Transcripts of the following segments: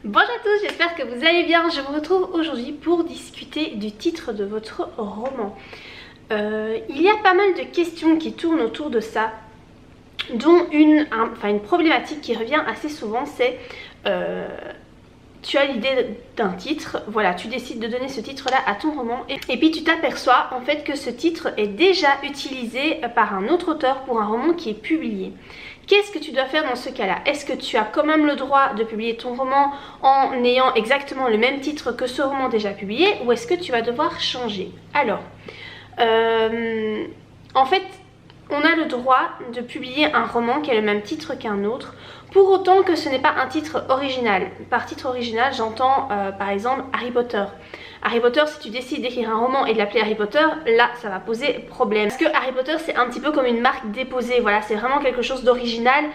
Bonjour à tous, j'espère que vous allez bien. Je vous retrouve aujourd'hui pour discuter du titre de votre roman. Il y a pas mal de questions qui tournent autour de ça, dont une problématique qui revient assez souvent, c'est tu as l'idée d'un titre, voilà, tu décides de donner ce titre-là à ton roman et puis tu t'aperçois en fait que ce titre est déjà utilisé par un autre auteur pour un roman qui est publié. Qu'est-ce que tu dois faire dans ce cas-là? Est-ce que tu as quand même le droit de publier ton roman en ayant exactement le même titre que ce roman déjà publié, ou est-ce que tu vas devoir changer? Alors, en fait, on a le droit de publier un roman qui a le même titre qu'un autre, pour autant que ce n'est pas un titre original. Par titre original, j'entends par exemple Harry Potter. Harry Potter, si tu décides d'écrire un roman et de l'appeler Harry Potter, là ça va poser problème. Parce que Harry Potter c'est un petit peu comme une marque déposée, voilà, c'est vraiment quelque chose d'original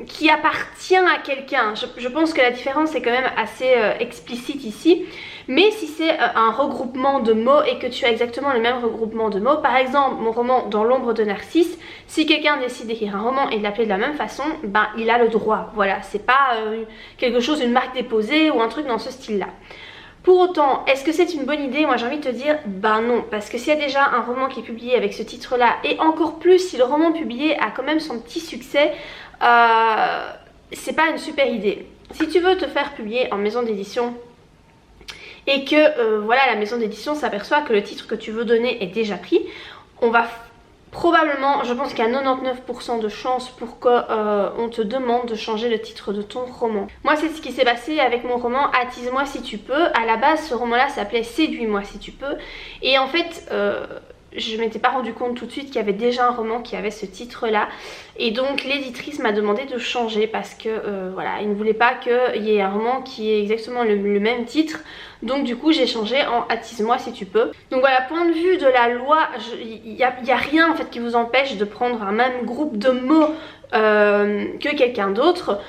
qui appartient à quelqu'un. Je pense que la différence est quand même assez explicite ici. Mais si c'est un regroupement de mots et que tu as exactement le même regroupement de mots, par exemple mon roman Dans l'ombre de Narcisse, si quelqu'un décide d'écrire un roman et de l'appeler de la même façon, ben il a le droit, voilà, c'est pas quelque chose, une marque déposée ou un truc dans ce style-là. Pour autant, est-ce que c'est une bonne idée? Moi j'ai envie de te dire, ben non, parce que s'il y a déjà un roman qui est publié avec ce titre-là, et encore plus si le roman publié a quand même son petit succès, c'est pas une super idée. Si tu veux te faire publier en maison d'édition, et que voilà, la maison d'édition s'aperçoit que le titre que tu veux donner est déjà pris, on va probablement, je pense qu'il y a 99% de chances pour qu'on te demande de changer le titre de ton roman. Moi c'est ce qui s'est passé avec mon roman Attise-moi si tu peux. À la base ce roman là s'appelait Séduis-moi si tu peux, et en fait je m'étais pas rendu compte tout de suite qu'il y avait déjà un roman qui avait ce titre là, et donc l'éditrice m'a demandé de changer parce que voilà, il ne voulait pas qu'il y ait un roman qui ait exactement le même titre. Donc du coup j'ai changé en Attise-moi si tu peux. Donc voilà, point de vue de la loi, il n'y a rien en fait qui vous empêche de prendre un même groupe de mots que quelqu'un d'autre,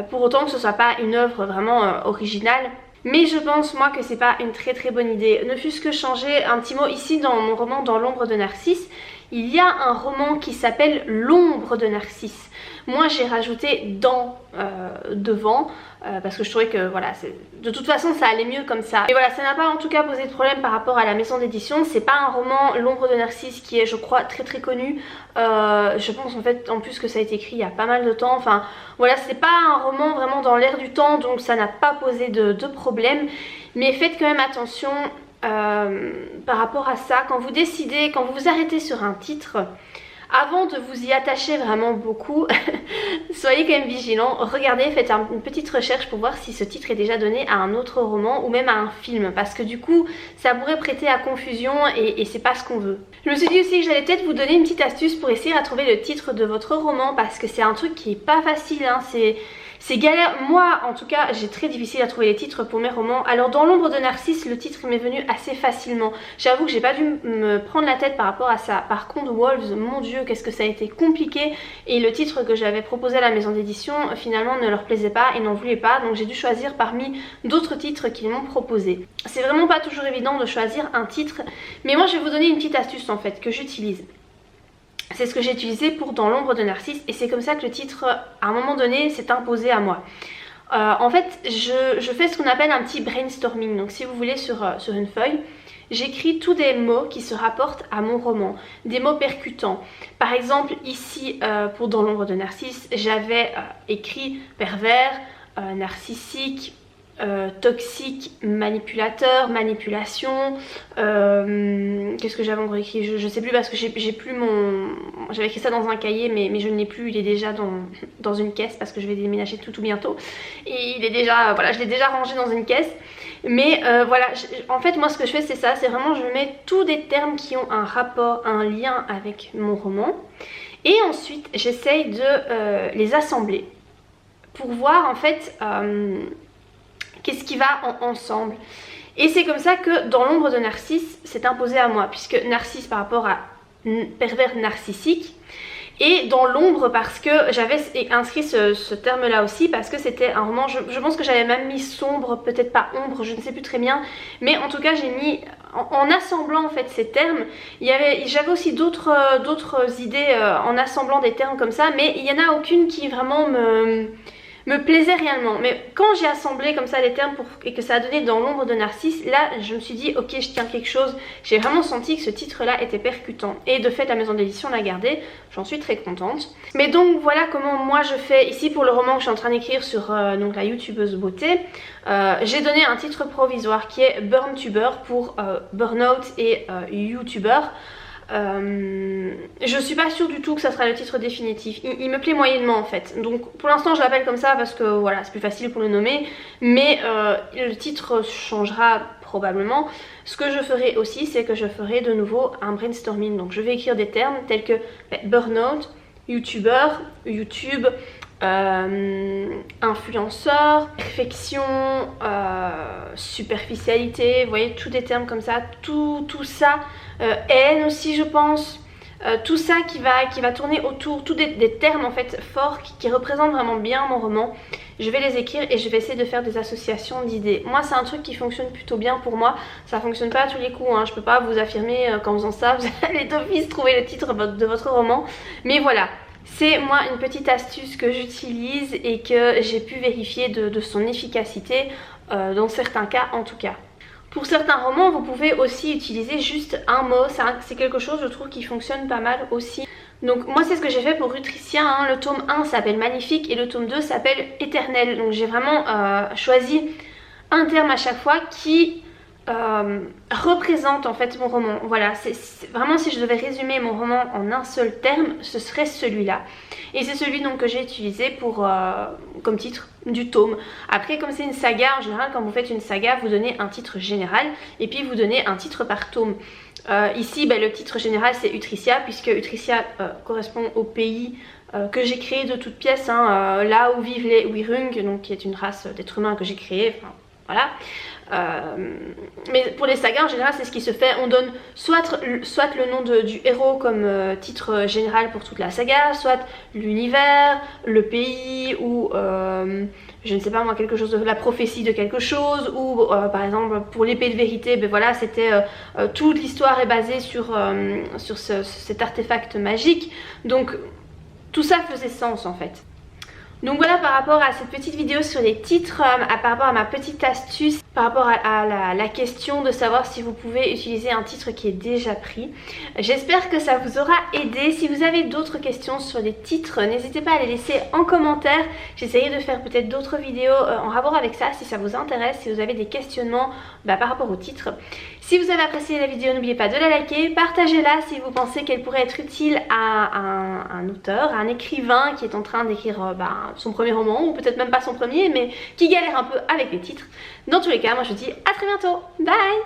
pour autant que ce soit pas une œuvre vraiment originale. Mais je pense moi que c'est pas une très bonne idée. Ne fût-ce que changer un petit mot. Ici dans mon roman Dans l'ombre de Narcisse, il y a un roman qui s'appelle L'ombre de Narcisse. Moi j'ai rajouté dans devant parce que je trouvais que voilà, de toute façon ça allait mieux comme ça. Et voilà, ça n'a pas en tout cas posé de problème par rapport à la maison d'édition. C'est pas un roman, L'ombre de Narcisse, qui est je crois très connu. Je pense en fait en plus que ça a été écrit il y a pas mal de temps. Enfin voilà, c'est pas un roman vraiment dans l'air du temps, donc ça n'a pas posé de problème. Mais faites quand même attention par rapport à ça. Quand vous décidez, quand vous vous arrêtez sur un titre, avant de vous y attacher vraiment beaucoup, soyez quand même vigilants, regardez, faites une petite recherche pour voir si ce titre est déjà donné à un autre roman ou même à un film, parce que du coup ça pourrait prêter à confusion et c'est pas ce qu'on veut. Je me suis dit aussi que j'allais peut-être vous donner une petite astuce pour essayer à trouver le titre de votre roman, parce que c'est un truc qui est pas facile, hein, c'est galère. Moi en tout cas j'ai très difficile à trouver les titres pour mes romans. Alors Dans l'ombre de Narcisse, le titre m'est venu assez facilement. J'avoue que j'ai pas dû me prendre la tête par rapport à ça. Par contre Wolves, mon dieu qu'est-ce que ça a été compliqué, et le titre que j'avais proposé à la maison d'édition finalement ne leur plaisait pas et n'en voulaient pas, donc j'ai dû choisir parmi d'autres titres qu'ils m'ont proposé. C'est vraiment pas toujours évident de choisir un titre, mais moi je vais vous donner une petite astuce en fait que j'utilise. C'est ce que j'ai utilisé pour Dans l'ombre de Narcisse, et c'est comme ça que le titre à un moment donné s'est imposé à moi. En fait je fais ce qu'on appelle un petit brainstorming. Donc si vous voulez sur une feuille, j'écris tous des mots qui se rapportent à mon roman, des mots percutants. Par exemple ici pour Dans l'ombre de Narcisse, j'avais écrit pervers, narcissique, toxique, manipulateur, manipulation, qu'est-ce que j'avais encore écrit, je sais plus parce que j'ai plus mon... J'avais écrit ça dans un cahier mais je ne l'ai plus, il est déjà dans une caisse parce que je vais déménager tout bientôt. Et il est déjà, voilà, je l'ai déjà rangé dans une caisse. Mais voilà, en fait moi ce que je fais c'est ça, c'est vraiment je mets tous des termes qui ont un rapport, un lien avec mon roman. Et ensuite j'essaye de les assembler pour voir en fait... qu'est-ce qui va ensemble. Et c'est comme ça que Dans l'ombre de Narcisse s'est imposé à moi, puisque Narcisse par rapport à pervers narcissique, et Dans l'ombre parce que j'avais inscrit ce terme là aussi, parce que c'était un roman, je pense que j'avais même mis sombre, peut-être pas ombre, je ne sais plus très bien, mais en tout cas j'ai mis, en assemblant en fait ces termes, j'avais aussi d'autres idées en assemblant des termes comme ça, mais il n'y en a aucune qui vraiment me me plaisait réellement. Mais quand j'ai assemblé comme ça les termes et que ça a donné dans l'ombre de Narcisse, là je me suis dit ok, je tiens quelque chose. J'ai vraiment senti que ce titre là était percutant. Et de fait la maison d'édition l'a gardé, j'en suis très contente. Mais donc voilà comment moi je fais ici pour le roman que je suis en train d'écrire sur donc la youtubeuse beauté. J'ai donné un titre provisoire qui est Burntuber pour Burnout et YouTuber. Je suis pas sûre du tout que ça sera le titre définitif. Il me plaît moyennement en fait. Donc pour l'instant je l'appelle comme ça parce que voilà, c'est plus facile pour le nommer. Mais le titre changera probablement. Ce que je ferai aussi, c'est que je ferai de nouveau un brainstorming. Donc je vais écrire des termes tels que burnout, YouTuber, YouTube, influenceur, perfection, superficialité, vous voyez, tous des termes comme ça, tout ça, haine aussi je pense, tout ça qui va tourner autour, tous des termes en fait forts qui représentent vraiment bien mon roman. Je vais les écrire et je vais essayer de faire des associations d'idées. Moi c'est un truc qui fonctionne plutôt bien pour moi, ça fonctionne pas à tous les coups, hein. Je peux pas vous affirmer qu'en faisant ça vous allez d'office trouver le titre de votre roman, mais voilà. C'est moi une petite astuce que j'utilise et que j'ai pu vérifier de son efficacité dans certains cas en tout cas. Pour certains romans vous pouvez aussi utiliser juste un mot, c'est quelque chose je trouve qui fonctionne pas mal aussi. Donc moi c'est ce que j'ai fait pour Utricia, hein. Le tome 1 s'appelle Magnifique et le tome 2 s'appelle Éternel. Donc j'ai vraiment choisi un terme à chaque fois qui représente en fait mon roman. Voilà, c'est vraiment si je devais résumer mon roman en un seul terme, ce serait celui-là. Et c'est celui donc que j'ai utilisé pour comme titre du tome. Après comme c'est une saga, en général quand vous faites une saga, vous donnez un titre général et puis vous donnez un titre par tome. Ici le titre général c'est Utricia, puisque Utricia correspond au pays que j'ai créé de toutes pièces, hein, là où vivent les Wirung, donc qui est une race d'êtres humains que j'ai créée, enfin voilà. Mais pour les sagas en général c'est ce qui se fait, on donne soit le nom du héros comme titre général pour toute la saga, soit l'univers, le pays ou je ne sais pas moi, quelque chose de la prophétie de quelque chose, ou par exemple pour l'épée de vérité, ben voilà, c'était toute l'histoire est basée sur cet artefact magique, donc tout ça faisait sens en fait. Donc voilà par rapport à cette petite vidéo sur les titres, par rapport à ma petite astuce, par rapport à la question de savoir si vous pouvez utiliser un titre qui est déjà pris. J'espère que ça vous aura aidé. Si vous avez d'autres questions sur les titres, n'hésitez pas à les laisser en commentaire. J'essaierai de faire peut-être d'autres vidéos en rapport avec ça si ça vous intéresse, si vous avez des questionnements par rapport au titre. Si vous avez apprécié la vidéo, n'oubliez pas de la liker, partagez-la si vous pensez qu'elle pourrait être utile à un auteur, à un écrivain qui est en train d'écrire son premier roman, ou peut-être même pas son premier, mais qui galère un peu avec les titres. Dans tous les cas, moi je vous dis à très bientôt, bye!